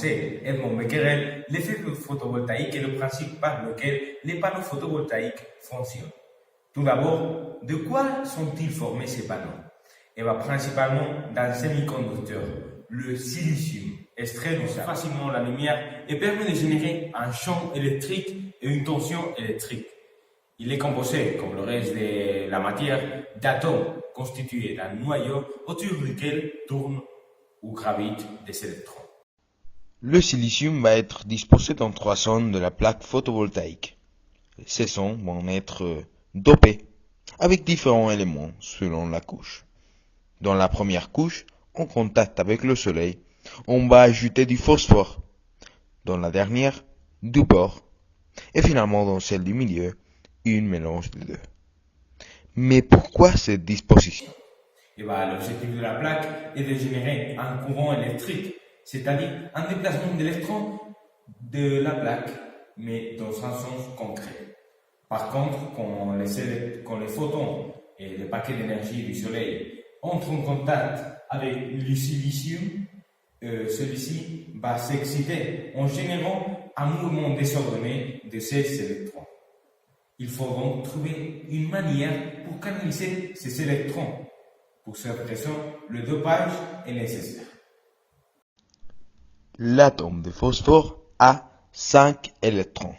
sait Edmond Becquerel, l'effet photovoltaïque est le principe par lequel les panneaux photovoltaïques fonctionnent. Tout d'abord, de quoi sont-ils formés ces panneaux? Principalement d'un semi-conducteur, le silicium, extrait du sable facilement la lumière et permet de générer un champ électrique et une tension électrique. Il est composé, comme le reste de la matière, d'atomes constitués d'un noyau autour duquel tournent ou gravitent des électrons. Le silicium va être disposé dans 3 zones de la plaque photovoltaïque. Ces zones vont être dopées avec différents éléments selon la couche. Dans la première couche, en contact avec le soleil, on va ajouter du phosphore. Dans la dernière, du bore. Et finalement, dans celle du milieu, une mélange des deux. Mais pourquoi cette disposition? L'objectif de la plaque est de générer un courant électrique, c'est-à-dire un déplacement d'électrons de la plaque, mais dans un sens concret. Par contre, quand les photons et les paquets d'énergie du soleil entrent en contact avec le silicium, celui-ci va s'exciter en générant un mouvement désordonné de ces électrons. Il faut donc trouver une manière pour canaliser ces électrons. Pour cette raison, le dopage est nécessaire. L'atome de phosphore a 5 électrons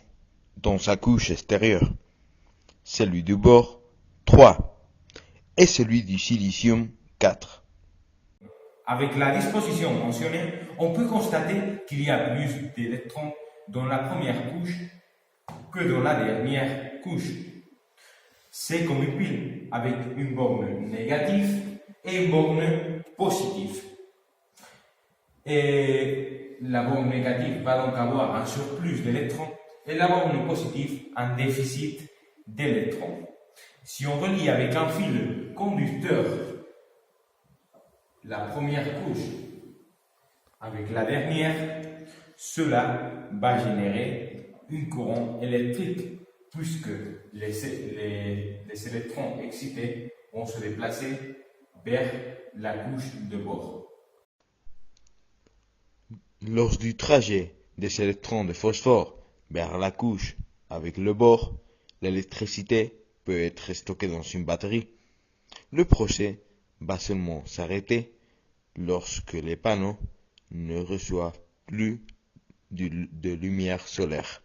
dans sa couche extérieure, celui du bore 3 et celui du silicium 4. Avec la disposition mentionnée, on peut constater qu'il y a plus d'électrons dans la première couche que dans la dernière couche. C'est comme une pile avec une borne négative et une borne positive. Et la borne négative va donc avoir un surplus d'électrons et la borne positive un déficit d'électrons. Si on relie avec un fil conducteur la première couche avec la dernière, cela va générer un courant électrique puisque les électrons excités vont se déplacer vers la couche de bord. Lors du trajet des électrons de phosphore vers la couche avec le bore, l'électricité peut être stockée dans une batterie. Le procès va seulement s'arrêter lorsque les panneaux ne reçoivent plus de lumière solaire.